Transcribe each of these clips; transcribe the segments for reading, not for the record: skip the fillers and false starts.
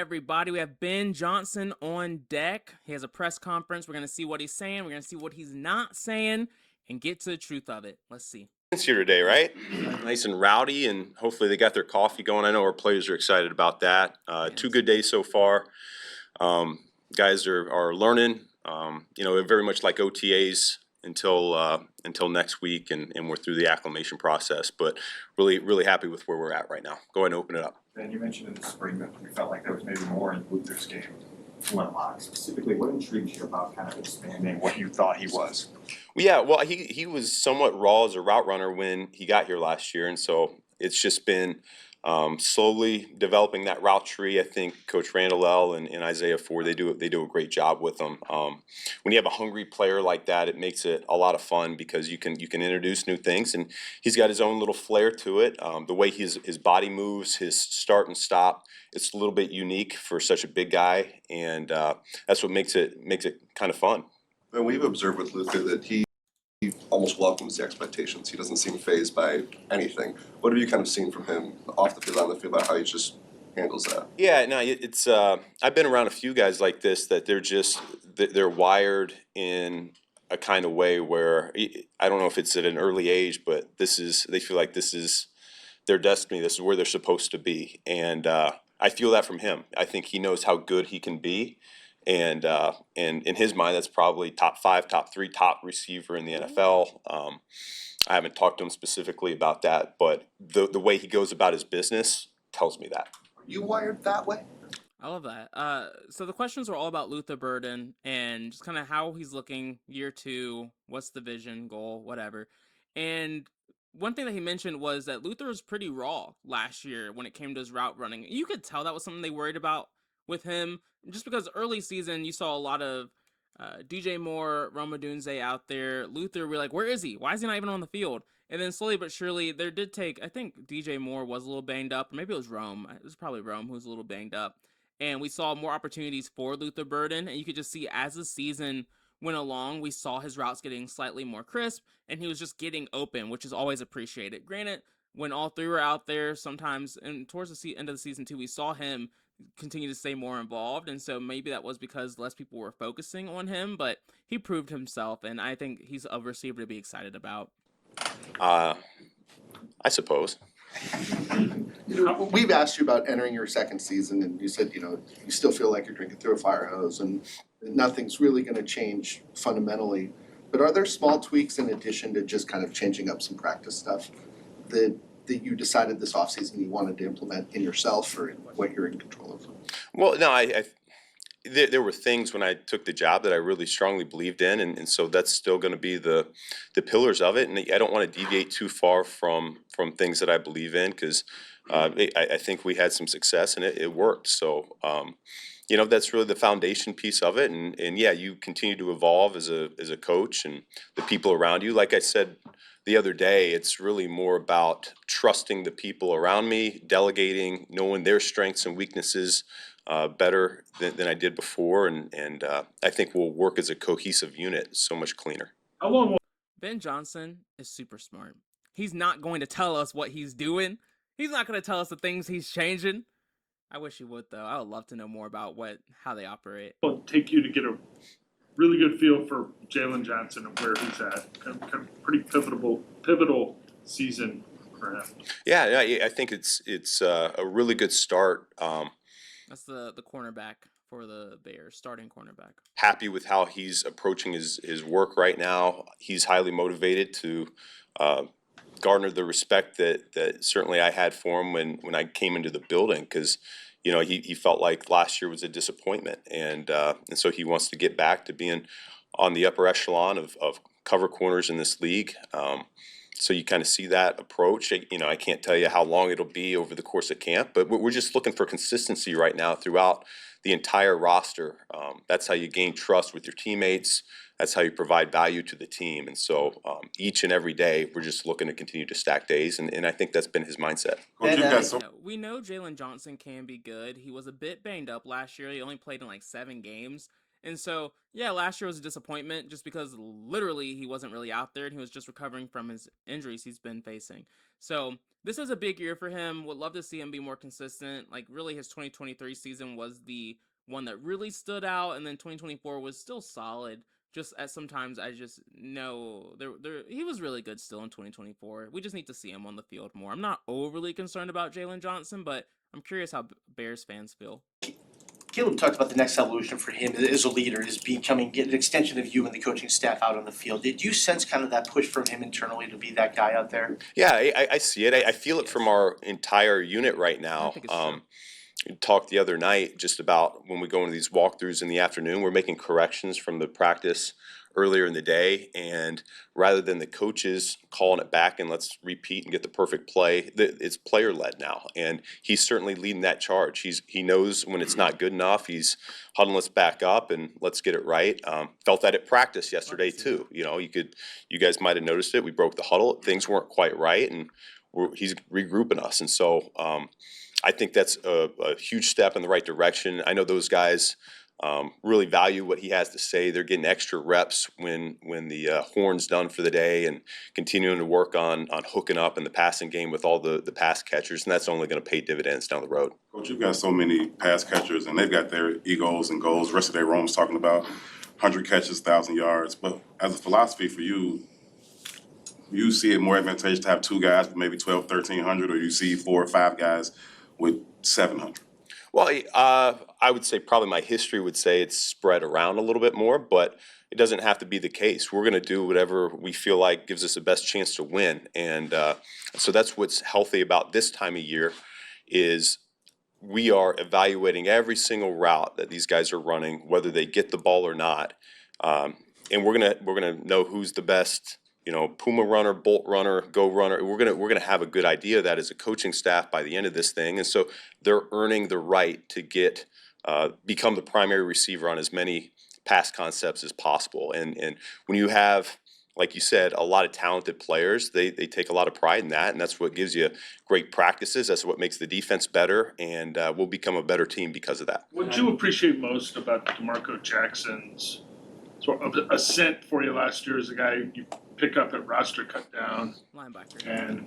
everybody? We have Ben Johnson on deck. He has a press conference. We're going to see what he's saying. We're going to see what he's not saying and get to the truth of it. Let's see. It's here today, right? Nice and rowdy, and hopefully they got their coffee going. I know our players are excited about that. Two good days so far. Guys are learning. Very much like OTAs until next week, and we're through the acclimation process. But really happy with where we're at right now. Go ahead and open it up. And you mentioned in the spring that you felt like there was maybe more in Luther's game to unlock. Specifically, what intrigues you about kind of expanding what you thought he was? He was somewhat raw as a route runner when he got here last year, and so it's just been slowly developing that route tree. I think Coach Randall L. and Isaiah Ford, they do a great job with them. When you have a hungry player like that, it makes it a lot of fun because you can introduce new things, and he's got his own little flair to it. The way his body moves, his start and stop, it's a little bit unique for such a big guy, and that's what makes it kind of fun. And we've observed with Luther that he almost welcomes the expectations. He doesn't seem fazed by anything. What have you kind of seen from him off the field, on the field, about how he just handles that? Yeah, no, it's I've been around a few guys like this that they're wired in a kind of way where I don't know if it's at an early age, but they feel like this is their destiny. This is where they're supposed to be, and I feel that from him. I think he knows how good he can be. And in his mind, that's probably top 5, top 3, top receiver in the NFL. I haven't talked to him specifically about that, but the way he goes about his business tells me that. Are you wired that way? I love that. So the questions were all about Luther Burden and just kind of how he's looking year 2, what's the vision, goal, whatever. And one thing that he mentioned was that Luther was pretty raw last year when it came to his route running. You could tell that was something they worried about with him, just because early season you saw a lot of DJ Moore, Roma Dunze out there. Luther, we're like, where is he? Why is he not even on the field? And then slowly but surely, there did take, I think DJ Moore was a little banged up, or maybe it was Rome. It was probably Rome who was a little banged up. And we saw more opportunities for Luther Burden, and you could just see as the season went along, we saw his routes getting slightly more crisp, and he was just getting open, which is always appreciated. Granted, when all three were out there, sometimes, and towards the end of the season too, we saw him continue to stay more involved, and so maybe that was because less people were focusing on him, but he proved himself, and I think he's a receiver to be excited about. I suppose. We've asked you about entering your second season, and you said, you still feel like you're drinking through a fire hose, and nothing's really going to change fundamentally. But are there small tweaks in addition to just kind of changing up some practice stuff that you decided this offseason you wanted to implement in yourself or in what you're in control of? Well, no, there were things when I took the job that I really strongly believed in, and so that's still going to be the pillars of it. And I don't want to deviate too far from things that I believe in, because I think we had some success and it worked. So that's really the foundation piece of it. And yeah, you continue to evolve as a coach and the people around you. Like I said the other day, it's really more about trusting the people around me, delegating, knowing their strengths and weaknesses better than I did before, and I think we'll work as a cohesive unit so much cleaner. Ben Johnson is super smart. He's not going to tell us what he's doing. He's not going to tell us the things he's changing. I wish he would, though. I would love to know more about how they operate. It'll take you to get a really good feel for Jaylen Johnson and where he's at. Kind of pretty pivotal season for him. Yeah, I think it's a really good start. That's the cornerback for the Bears, starting cornerback. Happy with how he's approaching his work right now. He's highly motivated to garner the respect that certainly I had for him when I came into the building, because he felt like last year was a disappointment, and so he wants to get back to being on the upper echelon of cover corners in this league. So you kind of see that approach. I can't tell you how long it'll be over the course of camp, but we're just looking for consistency right now throughout the entire roster. That's how you gain trust with your teammates. That's how you provide value to the team. And so each and every day, we're just looking to continue to stack days, and I think that's been his mindset. We know Jaylen Johnson can be good. He was a bit banged up last year. He only played in like 7 games. And so, yeah, last year was a disappointment just because literally he wasn't really out there and he was just recovering from his injuries he's been facing. So, this is a big year for him. Would love to see him be more consistent. Like, really, his 2023 season was the one that really stood out, and then 2024 was still solid. Just as sometimes I just know he was really good still in 2024. We just need to see him on the field more. I'm not overly concerned about Jaylen Johnson, but I'm curious how Bears fans feel. Caleb talked about the next evolution for him as a leader is becoming an extension of you and the coaching staff out on the field. Did you sense kind of that push from him internally to be that guy out there? Yeah, I see it. I feel it from our entire unit right I now. think it's true. We talked the other night just about when we go into these walkthroughs in the afternoon, we're making corrections from the practice earlier in the day, and rather than the coaches calling it back and let's repeat and get the perfect play, it's player led now, and he's certainly leading that charge. He knows when it's not good enough. He's huddling us back up and let's get it right. Felt that at practice yesterday too. You know, you guys might have noticed it. We broke the huddle. Things weren't quite right, and he's regrouping us, and so. I think that's a huge step in the right direction. I know those guys really value what he has to say. They're getting extra reps when the horn's done for the day and continuing to work on hooking up in the passing game with all the pass catchers, and that's only going to pay dividends down the road. Coach, you've got so many pass catchers, and they've got their egos and goals. The rest of their room's talking about 100 catches, 1,000 yards. But as a philosophy for you, you see it more advantageous to have two guys with maybe 12, 1,300, or you see 4 or 5 guys with 700? Well, I would say probably my history would say it's spread around a little bit more, but it doesn't have to be the case. We're going to do whatever we feel like gives us the best chance to win, and so that's what's healthy about this time of year is we are evaluating every single route that these guys are running, whether they get the ball or not, and we're gonna know who's the best. You know, Puma runner, Bolt runner, Go runner. We're gonna have a good idea of that as a coaching staff by the end of this thing, and so they're earning the right to get become the primary receiver on as many pass concepts as possible. And when you have, like you said, a lot of talented players, they take a lot of pride in that, and that's what gives you great practices. That's what makes the defense better, and we'll become a better team because of that. What you appreciate most about DeMarco Jackson's sort of ascent for you last year as a guy you pick up at roster cut down Linebacker. and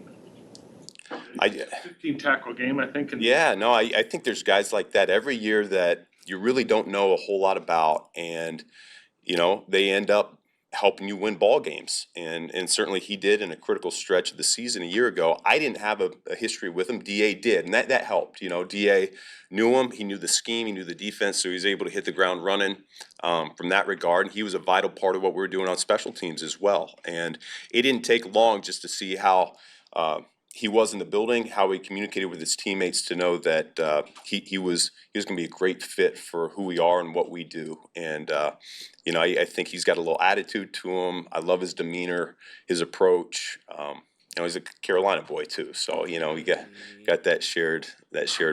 I, 15 tackle game, I think. And Yeah, no, I think there's guys like that every year that you really don't know a whole lot about, and you know they end up helping you win ball games, and certainly he did in a critical stretch of the season a year ago. I didn't have a history with him. Da did, and that helped. You know, Da knew him. He knew the scheme. He knew the defense, so he was able to hit the ground running from that regard. And he was a vital part of what we were doing on special teams as well. And it didn't take long just to see how. He was in the building, how he communicated with his teammates to know that he was going to be a great fit for who we are and what we do. And you know, I think he's got a little attitude to him. I love his demeanor, his approach. You know, he's a Carolina boy too, so you know, we got that shared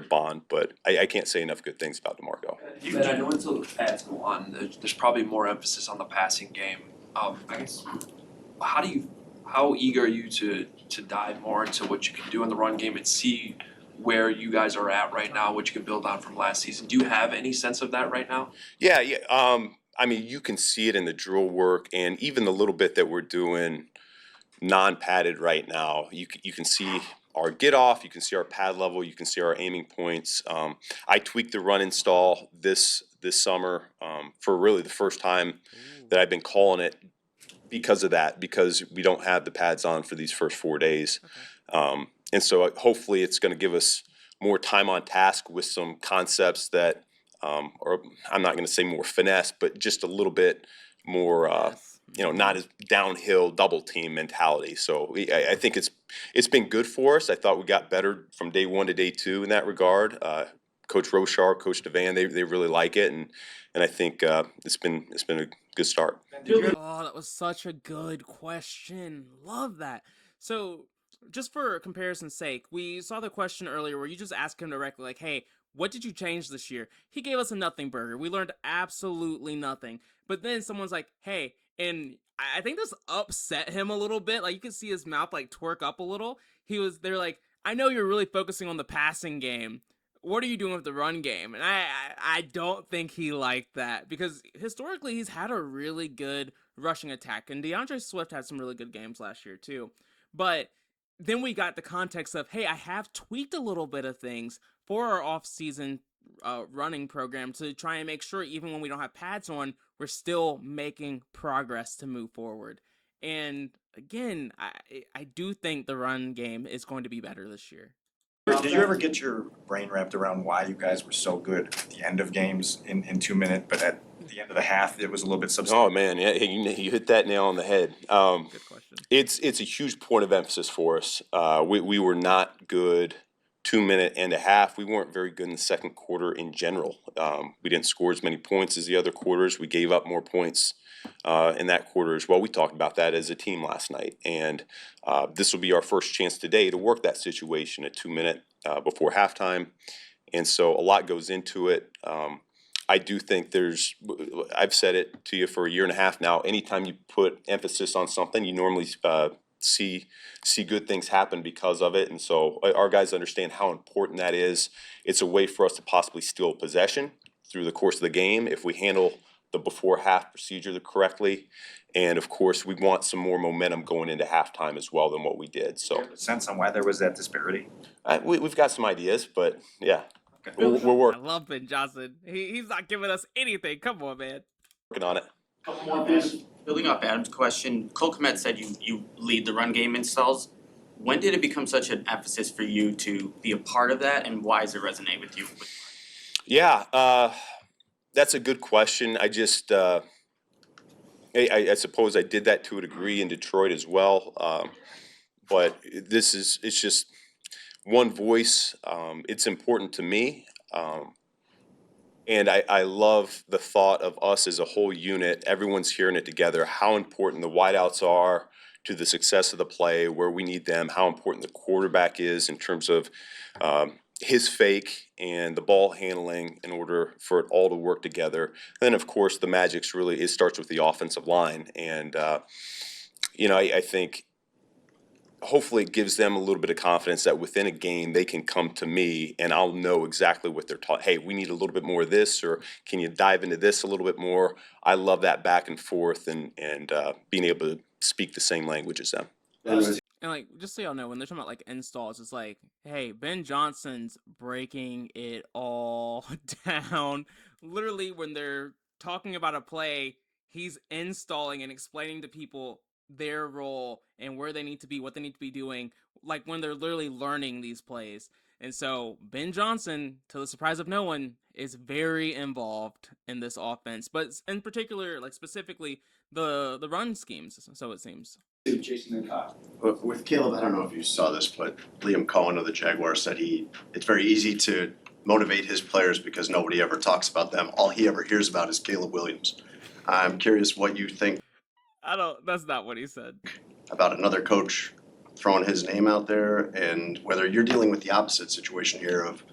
bond. But I can't say enough good things about DeMarco. Ben, I know until the pads go on, there's probably more emphasis on the passing game. I guess, how eager are you to dive more into what you can do in the run game and see where you guys are at right now, what you can build on from last season? Do you have any sense of that right now? Yeah. I mean, you can see it in the drill work, and even the little bit that we're doing non-padded right now. You can see our get off, you can see our pad level, you can see our aiming points. I tweaked the run install this summer for really the first time that I've been calling it because of that, because we don't have the pads on for these first 4 days. And so hopefully it's going to give us more time on task with some concepts that, or I'm not going to say more finesse, but just a little bit more, you know, not as downhill double team mentality. So I think it's been good for us. I thought we got better from day 1 to day 2 in that regard. Coach Rochar, Coach Devan, they really like it, and I think it's been a good start. Oh, that was such a good question. Love that. So, just for comparison's sake, we saw the question earlier where you just asked him directly, like, hey, what did you change this year? He gave us a nothing burger. We learned absolutely nothing. But then someone's like, hey, and I think this upset him a little bit. Like, you could see his mouth, like, twerk up a little. They're like, I know you're really focusing on the passing game, what are you doing with the run game? And I don't think he liked that because historically he's had a really good rushing attack, and DeAndre Swift had some really good games last year too. But then we got the context of, hey, I have tweaked a little bit of things for our off-season running program to try and make sure even when we don't have pads on, we're still making progress to move forward. And again, I do think the run game is going to be better this year. Did you ever get your brain wrapped around why you guys were so good at the end of games in 2 minute, but at the end of the half, it was a little bit substantial? Oh man, yeah, you hit that nail on the head. Good question. It's a huge point of emphasis for us. We were not good 2 minute and a half. We weren't very good in the second quarter in general. We didn't score as many points as the other quarters. We gave up more points in that quarter as well. We talked about that as a team last night, and this will be our first chance today to work that situation at 2 minute before halftime. And so a lot goes into it. I do think I've said it to you for a year and a half now, anytime you put emphasis on something, you normally see good things happen because of it. And so our guys understand how important that is. It's a way for us to possibly steal possession through the course of the game if we handle the before half procedure correctly. And of course, we want some more momentum going into halftime as well than what we did. Do you So have a sense on why there was that disparity? we've got some ideas, but yeah, Okay. we're I working love Ben Johnson. He's not giving us anything. Come on, man. on it. Couple more, please. Building off Adam's question, Cole Kmet said you lead the run game installs. When did it become such an emphasis for you to be a part of that, and why does it resonate with you? Yeah, that's a good question. I just, I suppose I did that to a degree in Detroit as well. But it's just one voice. It's important to me. And I love the thought of us as a whole unit, everyone's hearing it together, how important the wideouts are to the success of the play, where we need them, how important the quarterback is in terms of his fake and the ball handling in order for it all to work together. Then, of course, the magic's it starts with the offensive line. And, I think hopefully it gives them a little bit of confidence that within a game they can come to me and I'll know exactly what they're taught. Hey, we need a little bit more of this, or can you dive into this a little bit more? I love that back and forth and being able to speak the same language as them. And like, just so y'all know, when they're talking about like installs, it's like, hey, Ben Johnson's breaking it all down. Literally, when they're talking about a play, he's installing and explaining to people their role and where they need to be, what they need to be doing, like when they're literally learning these plays. And so Ben Johnson, to the surprise of no one, is very involved in this offense, but in particular, like specifically the run schemes. So it seems. Jason and Kyle. With Caleb, I don't know if you saw this, but Liam Cohen of the Jaguars said it's very easy to motivate his players because nobody ever talks about them. All he ever hears about is Caleb Williams. I'm curious what you think That's not what he said. about another coach throwing his name out there, and whether you're dealing with the opposite situation here of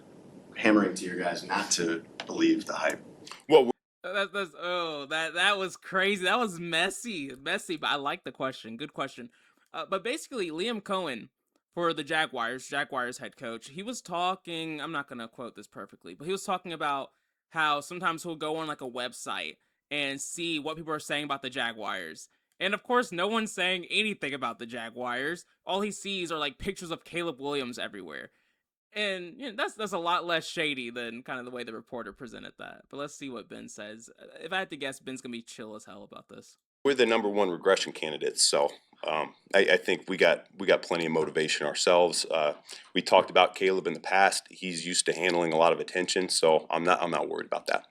hammering to your guys not to believe the hype. Well, That was crazy. That was messy, but I like the question. Good question. But basically, Liam Cohen for the Jaguars head coach, he was talking. I'm not gonna quote this perfectly, but he was talking about how sometimes he'll go on like a website and see what people are saying about the Jaguars. And of course, no one's saying anything about the Jaguars. All he sees are like pictures of Caleb Williams everywhere. And that's a lot less shady than kind of the way the reporter presented that. But let's see what Ben says. If I had to guess, Ben's gonna be chill as hell about this. we're the number one regression candidates, so I think we got plenty of motivation ourselves. We talked about Caleb in the past. He's used to handling a lot of attention, so I'm not worried about that.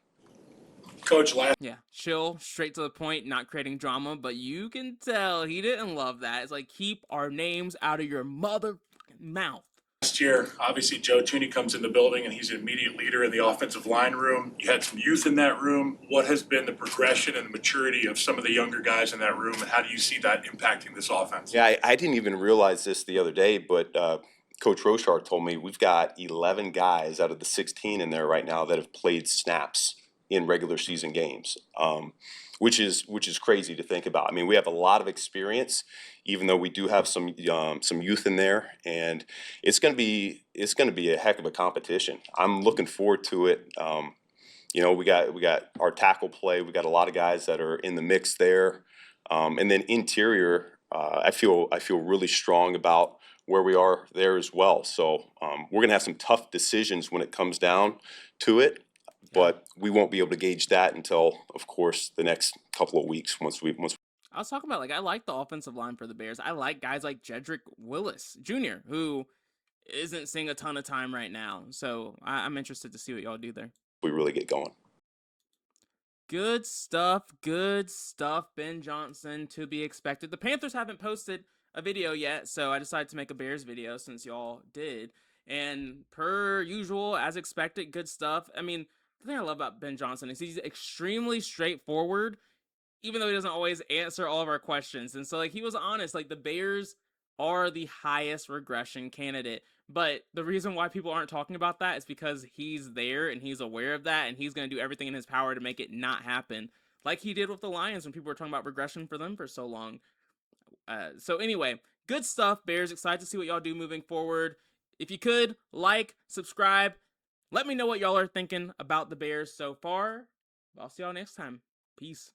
Coach, Yeah, chill, straight to the point, not creating drama. But you can tell he didn't love that. It's like, keep our names out of your mother mouth. last year, obviously Joe Tooney comes in the building and he's an immediate leader in the offensive line room. You had some youth in that room. What has been the progression and the maturity of some of the younger guys in that room, and how do you see that impacting this offense? Yeah, I didn't even realize this the other day, but Coach Rochard told me we've got 11 guys out of the 16 in there right now that have played snaps in regular season games, which is crazy to think about. I mean, we have a lot of experience, even though we do have some youth in there, and it's going to be a heck of a competition. I'm looking forward to it. You know, we got our tackle play. We got a lot of guys that are in the mix there, and then interior. I feel really strong about where we are there as well. So we're gonna have some tough decisions when it comes down to it, but we won't be able to gauge that until, of course, the next couple of weeks once. I was talking about, like, I like the offensive line for the Bears. I like guys like Jedrick Willis Jr., who isn't seeing a ton of time right now. So I'm interested to see what y'all do there. We really get going. Good stuff, good stuff. Ben Johnson to be expected. The Panthers haven't posted a video yet, so I decided to make a Bears video since y'all did. And per usual, as expected, good stuff. I mean, the thing I love about Ben Johnson is he's extremely straightforward, even though he doesn't always answer all of our questions. And so, like, he was honest, like, the Bears are the highest regression candidate. But the reason why people aren't talking about that is because he's there and he's aware of that, and he's going to do everything in his power to make it not happen, like he did with the Lions when people were talking about regression for them for so long. So anyway, good stuff, Bears. Excited to see what y'all do moving forward. If you could, like, subscribe. Let me know what y'all are thinking about the Bears so far. I'll see y'all next time. Peace.